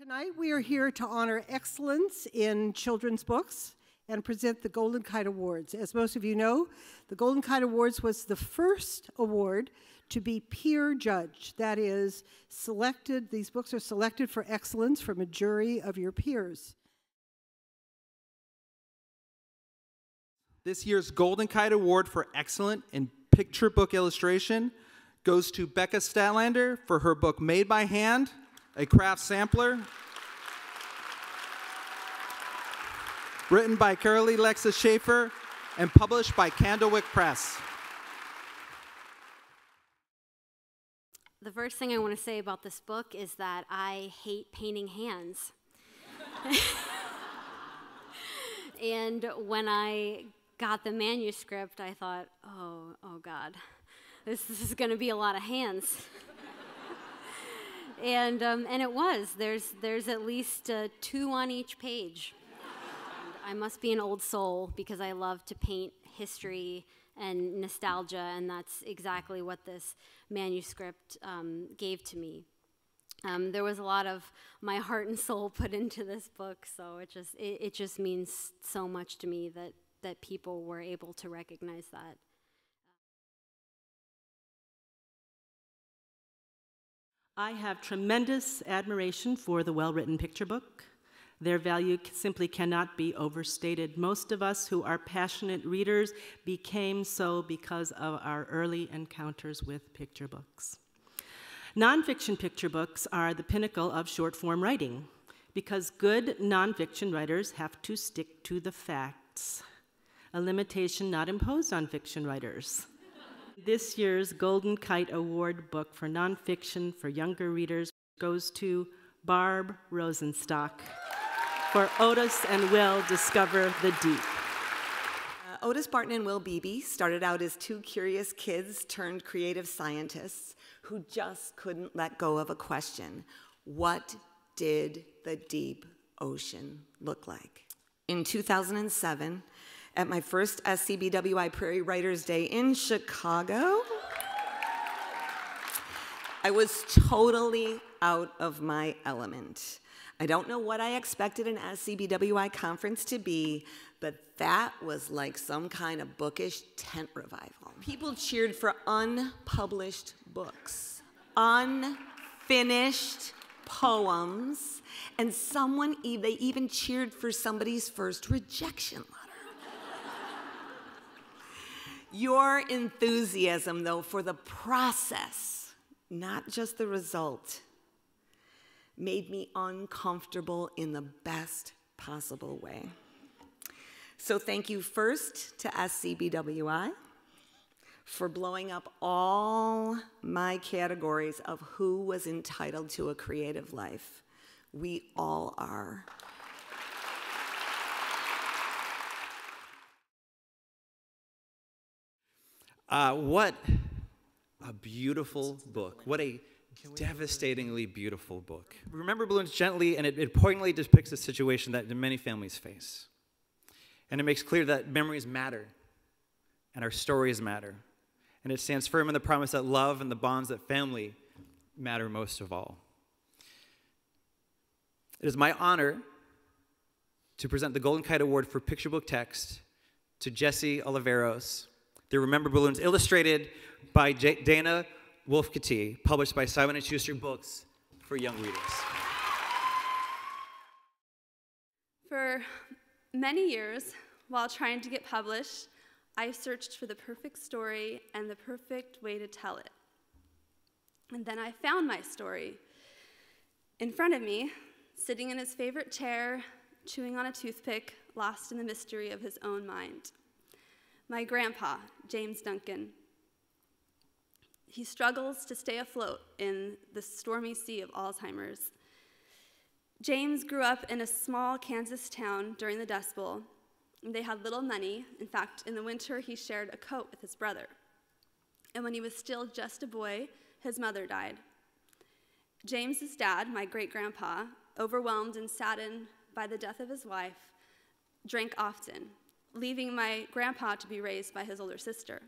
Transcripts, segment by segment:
Tonight we are here to honor excellence in children's books and present the Golden Kite Awards. As most of you know, the Golden Kite Awards was the first award to be peer judged. That is, these books are selected for excellence from a jury of your peers. This year's Golden Kite Award for Excellent in Picture Book Illustration goes to BECCA STADTLANDER for her book Made by Hand, a craft sampler, written by Carolee Lexa Schaefer and published by Candlewick Press. The first thing I want to say about this book is that I hate painting hands. And when I got the manuscript, I thought, oh God, this is going to be a lot of hands. And it was. There's at least 2 on each page. I must be an old soul because I love to paint history and nostalgia, and that's exactly what this manuscript gave to me. There was a lot of my heart and soul put into this book, so it just means so much to me that people were able to recognize that. I have tremendous admiration for the well-written picture book. Their value simply cannot be overstated. Most of us who are passionate readers became so because of our early encounters with picture books. Nonfiction picture books are the pinnacle of short-form writing because good nonfiction writers have to stick to the facts, a limitation not imposed on fiction writers. This year's Golden Kite Award book for nonfiction for younger readers goes to BARB ROSENSTOCK for Otis and Will Discover the Deep. Otis Barton and Will Beebe started out as 2 curious kids turned creative scientists who just couldn't let go of a question. What did the deep ocean look like? In 2007, at my first SCBWI Prairie Writers Day in Chicago, I was totally out of my element. I don't know what I expected an SCBWI conference to be, but that was like some kind of bookish tent revival. People cheered for unpublished books, unfinished poems, and they even cheered for somebody's first rejection letter. Your enthusiasm, though, for the process, not just the result, made me uncomfortable in the best possible way. So thank you first to SCBWI for blowing up all my categories of who was entitled to a creative life. We all are. What a beautiful book. What a devastatingly beautiful book. Remember Balloons gently, and it poignantly depicts a situation that many families face. And it makes clear that memories matter, and our stories matter. And it stands firm in the promise that love and the bonds that family matter most of all. It is my honor to present the Golden Kite Award for Picture Book Text to Jesse Oliveros. The Remember Balloons, illustrated by Dana Wolfkatee, published by Simon & Schuster Books for young readers. For many years, while trying to get published, I searched for the perfect story and the perfect way to tell it. And then I found my story. In front of me, sitting in his favorite chair, chewing on a toothpick, lost in the mystery of his own mind. My grandpa, James Duncan. He struggles to stay afloat in the stormy sea of Alzheimer's. James grew up in a small Kansas town during the Dust Bowl. They had little money. In fact, in the winter, he shared a coat with his brother. And when he was still just a boy, his mother died. James's dad, my great-grandpa, overwhelmed and saddened by the death of his wife, drank often, leaving my grandpa to be raised by his older sister.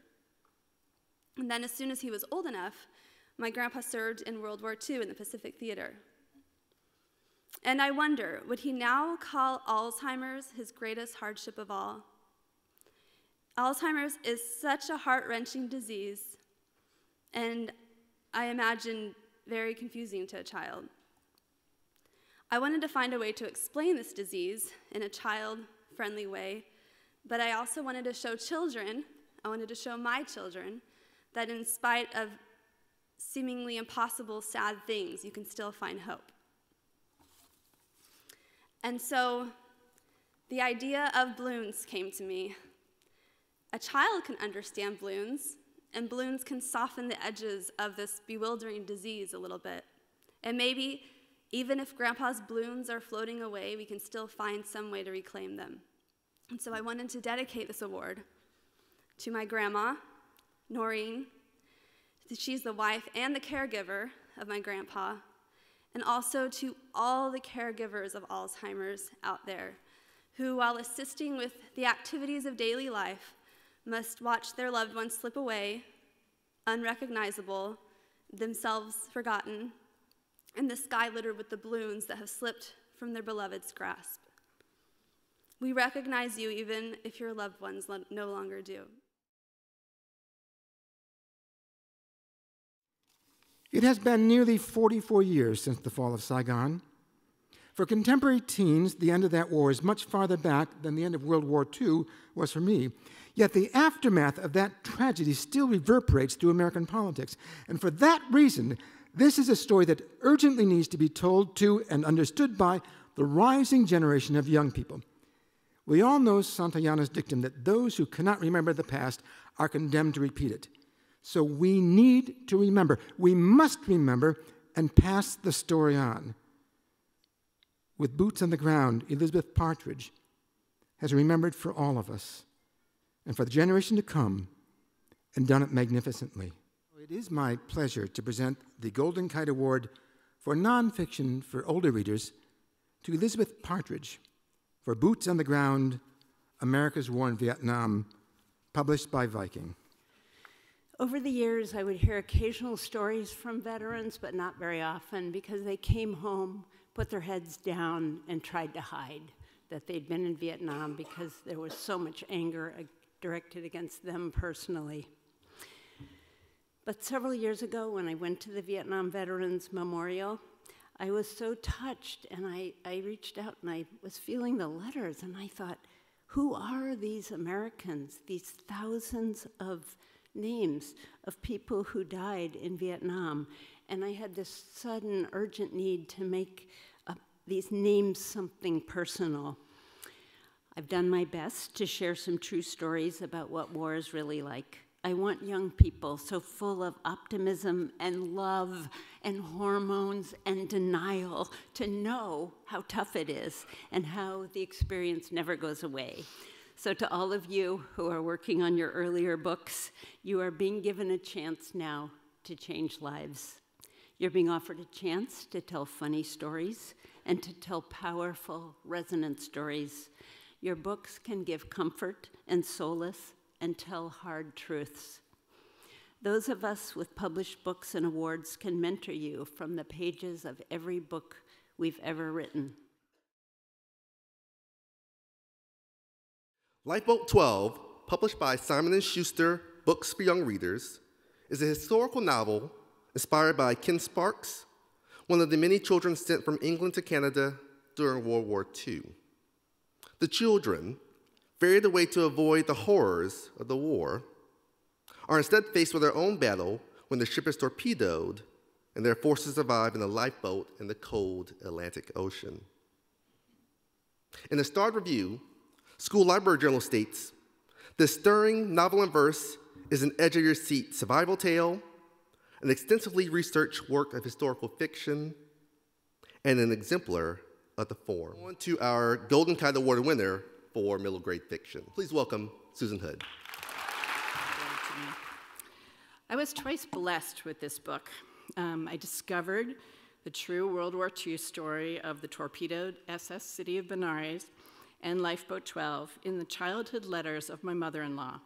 And then as soon as he was old enough, my grandpa served in World War II in the Pacific Theater. And I wonder, would he now call Alzheimer's his greatest hardship of all? Alzheimer's is such a heart-wrenching disease, and I imagine very confusing to a child. I wanted to find a way to explain this disease in a child-friendly way, but I also wanted to show children, I wanted to show my children, that in spite of seemingly impossible, sad things, you can still find hope. And so the idea of balloons came to me. A child can understand balloons, and balloons can soften the edges of this bewildering disease a little bit. And maybe even if Grandpa's balloons are floating away, we can still find some way to reclaim them. And so I wanted to dedicate this award to my grandma, Noreen. She's the wife and the caregiver of my grandpa, and also to all the caregivers of Alzheimer's out there who, while assisting with the activities of daily life, must watch their loved ones slip away, unrecognizable, themselves forgotten, and the sky littered with the balloons that have slipped from their beloved's grasp. We recognize you even if your loved ones no longer do. It has been nearly 44 years since the fall of Saigon. For contemporary teens, the end of that war is much farther back than the end of World War II was for me. Yet the aftermath of that tragedy still reverberates through American politics. And for that reason, this is a story that urgently needs to be told to and understood by the rising generation of young people. We all know Santayana's dictum that those who cannot remember the past are condemned to repeat it. So we need to remember. We must remember and pass the story on. With boots on the ground, Elizabeth Partridge has remembered for all of us and for the generation to come and done it magnificently. It is my pleasure to present the Golden Kite Award for nonfiction for older readers to Elizabeth Partridge for Boots on the Ground, America's War in Vietnam, published by Viking. Over the years, I would hear occasional stories from veterans, but not very often, because they came home, put their heads down, and tried to hide that they'd been in Vietnam because there was so much anger directed against them personally. But several years ago, when I went to the Vietnam Veterans Memorial, I was so touched, and I reached out, and I was feeling the letters, and I thought, who are these Americans, these thousands of names of people who died in Vietnam? And I had this sudden, urgent need to make these names something personal. I've done my best to share some true stories about what war is really like. I want young people so full of optimism and love and hormones and denial to know how tough it is and how the experience never goes away. So to all of you who are working on your earlier books, you are being given a chance now to change lives. You're being offered a chance to tell funny stories and to tell powerful, resonant stories. Your books can give comfort and solace and tell hard truths. Those of us with published books and awards can mentor you from the pages of every book we've ever written. Lifeboat 12, published by Simon & Schuster Books for Young Readers, is a historical novel inspired by Ken Sparks, one of the many children sent from England to Canada during World War II. The children, ferried away to avoid the horrors of the war, are instead faced with their own battle when the ship is torpedoed and they're forced to survive in a lifeboat in the cold Atlantic Ocean. In the Starred Review, School Library Journal states, "This stirring novel in verse is an edge-of-your-seat survival tale, an extensively researched work of historical fiction, and an exemplar of the form." On to our Golden Kite Award winner for middle grade fiction. Please welcome Susan Hood. I was twice blessed with this book. I discovered the true World War II story of the torpedoed SS City of Benares and Lifeboat 12 in the childhood letters of my mother-in-law.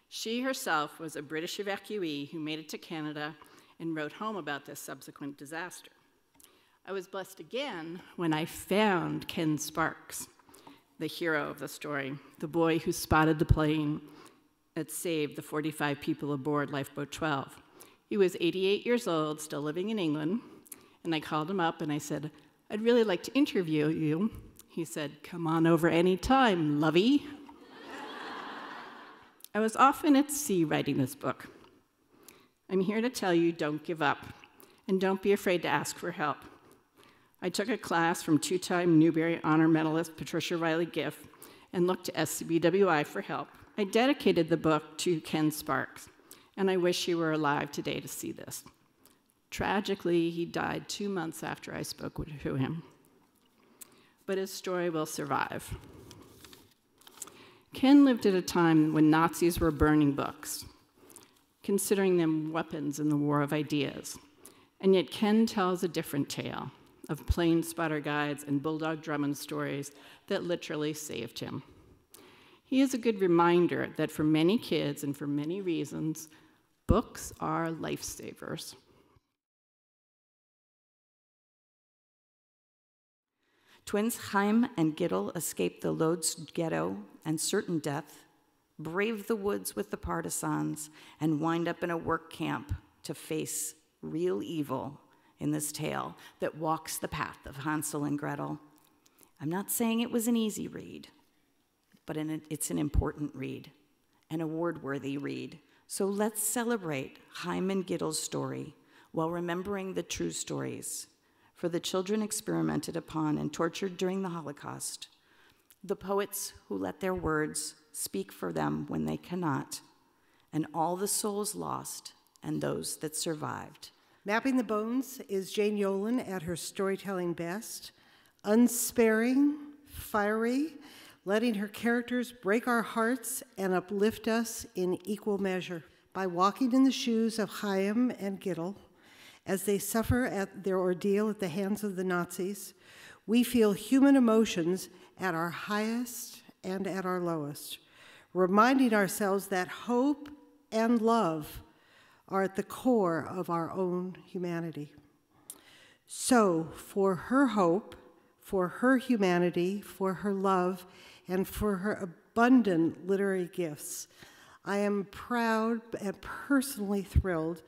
She herself was a British evacuee who made it to Canada and wrote home about this subsequent disaster. I was blessed again when I found Ken Sparks, the hero of the story, the boy who spotted the plane that saved the 45 people aboard Lifeboat 12. He was 88 years old, still living in England, and I called him up and I said, "I'd really like to interview you." He said, "Come on over anytime, lovey." I was often at sea writing this book. I'm here to tell you, don't give up, and don't be afraid to ask for help. I took a class from two-time Newbery Honor Medalist Patricia Riley Giff and looked to SCBWI for help. I dedicated the book to Ken Sparks, and I wish he were alive today to see this. Tragically, he died 2 months after I spoke to him. But his story will survive. Ken lived at a time when Nazis were burning books, considering them weapons in the war of ideas. And yet Ken tells a different tale of plane spotter guides and Bulldog Drummond stories that literally saved him. He is a good reminder that for many kids and for many reasons, books are lifesavers. Twins Chaim and Gittel escaped the Lodz ghetto and certain death, braved the woods with the partisans, and wind up in a work camp to face real evil in this tale that walks the path of Hansel and Gretel. I'm not saying it was an easy read, but it's an important read, an award-worthy read. So let's celebrate Chaim and Gittel's story while remembering the true stories for the children experimented upon and tortured during the Holocaust, the poets who let their words speak for them when they cannot, and all the souls lost and those that survived. Mapping the Bones is Jane Yolen at her storytelling best, unsparing, fiery, letting her characters break our hearts and uplift us in equal measure. By walking in the shoes of Chaim and Gittel, as they suffer at their ordeal at the hands of the Nazis, we feel human emotions at our highest and at our lowest, reminding ourselves that hope and love are at the core of our own humanity. So, for her hope, for her humanity, for her love, and for her abundant literary gifts, I am proud and personally thrilled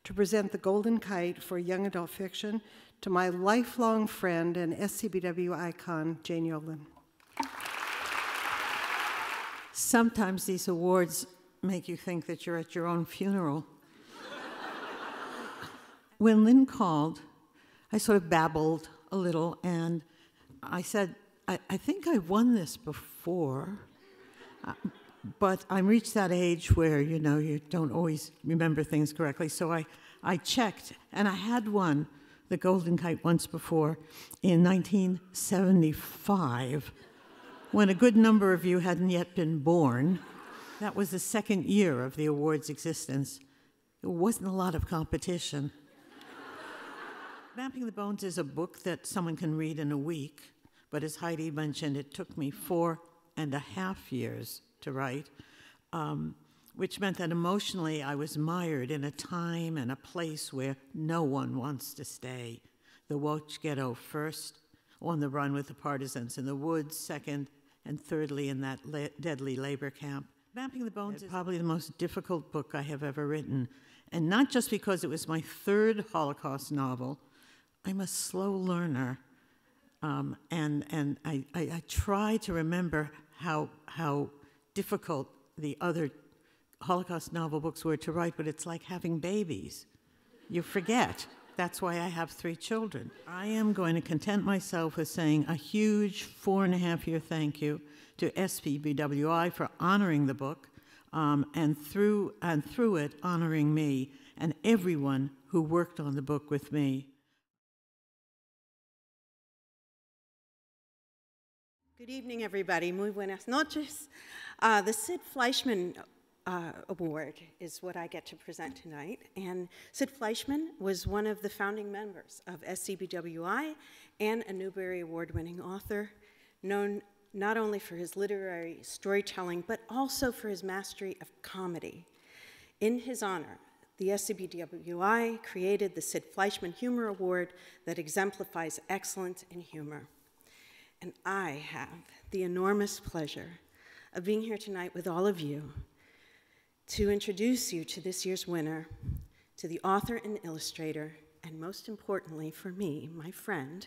to present the Golden Kite for young adult fiction to my lifelong friend and SCBW icon, Jane Yolen. Sometimes these awards make you think that you're at your own funeral. When Lynn called, I sort of babbled a little, and I said, I think I won this before, but I reached that age where, you know, you don't always remember things correctly, so I checked, and I had won the Golden Kite once before in 1975, when a good number of you hadn't yet been born. That was the second year of the award's existence. There wasn't a lot of competition. Mapping the Bones is a book that someone can read in a week, but as Heidi mentioned, it took me 4.5 years to write, which meant that emotionally I was mired in a time and a place where no one wants to stay. The Lodz ghetto first, on the run with the partisans in the woods second, and thirdly in that deadly labor camp. Mapping the Bones is probably the most difficult book I have ever written, and not just because it was my third Holocaust novel. I'm a slow learner, and I try to remember how difficult the other Holocaust novel books were to write, but it's like having babies. You forget. That's why I have 3 children. I am going to content myself with saying a huge 4.5-year thank you to SPBWI for honoring the book, and through it honoring me and everyone who worked on the book with me. Good evening, everybody. Muy buenas noches. The Sid Fleischman Award is what I get to present tonight. And Sid Fleischman was one of the founding members of SCBWI and a Newbery Award-winning author, known not only for his literary storytelling, but also for his mastery of comedy. In his honor, the SCBWI created the Sid Fleischman Humor Award that exemplifies excellence in humor. And I have the enormous pleasure of being here tonight with all of you to introduce you to this year's winner, to the author and illustrator, and most importantly for me, my friend,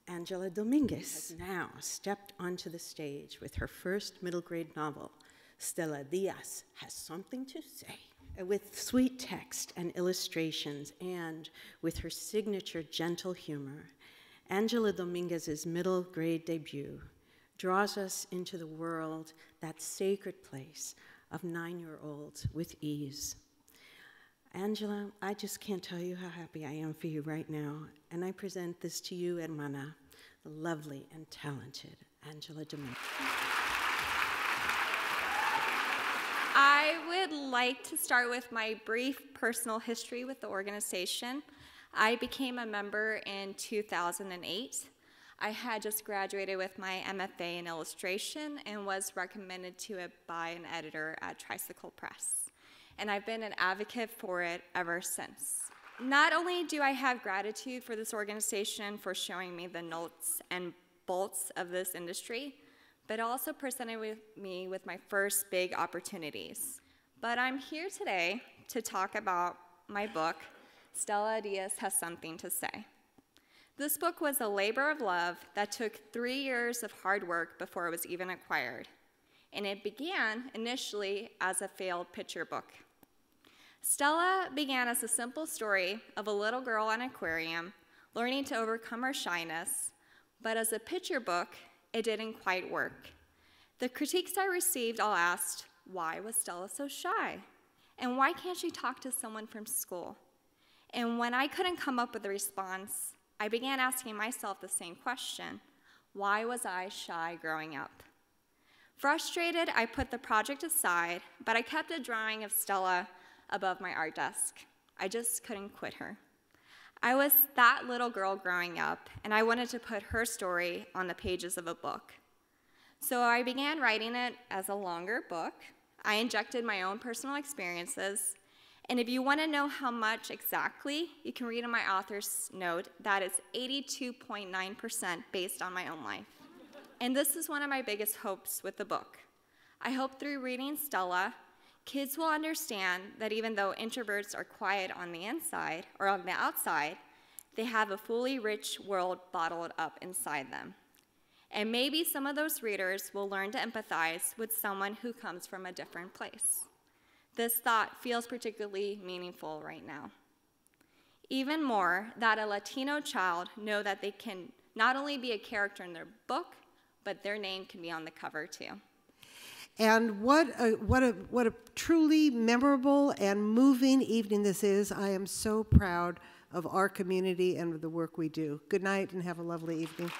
Angela Dominguez, has now stepped onto the stage with her first middle grade novel, Stella Diaz Has Something to Say. With sweet text and illustrations, and with her signature gentle humor, Angela Dominguez's middle grade debut draws us into the world, that sacred place of 9-year-olds with ease. Angela, I just can't tell you how happy I am for you right now, and I present this to you, hermana, the lovely and talented Angela Dominguez. I would like to start with my brief personal history with the organization. I became a member in 2008. I had just graduated with my MFA in illustration and was recommended to it by an editor at Tricycle Press. And I've been an advocate for it ever since. Not only do I have gratitude for this organization for showing me the nuts and bolts of this industry, but also presented me with my first big opportunities. But I'm here today to talk about my book, Stella Diaz Has Something to Say. This book was a labor of love that took 3 years of hard work before it was even acquired. And it began initially as a failed picture book. Stella began as a simple story of a little girl in an aquarium learning to overcome her shyness, but as a picture book, it didn't quite work. The critiques I received all asked, why was Stella so shy? And why can't she talk to someone from school? And when I couldn't come up with a response, I began asking myself the same question, why was I shy growing up? Frustrated, I put the project aside, but I kept a drawing of Stella above my art desk. I just couldn't quit her. I was that little girl growing up, and I wanted to put her story on the pages of a book. So I began writing it as a longer book. I injected my own personal experiences, and if you want to know how much exactly, you can read in my author's note that it's 82.9% based on my own life. And this is one of my biggest hopes with the book. I hope through reading Stella, kids will understand that even though introverts are quiet on the inside or on the outside, they have a fully rich world bottled up inside them. And maybe some of those readers will learn to empathize with someone who comes from a different place. This thought feels particularly meaningful right now. Even more, that a Latino child know that they can not only be a character in their book, but their name can be on the cover too. And what a truly memorable and moving evening this is. I am so proud of our community and of the work we do. Good night and have a lovely evening.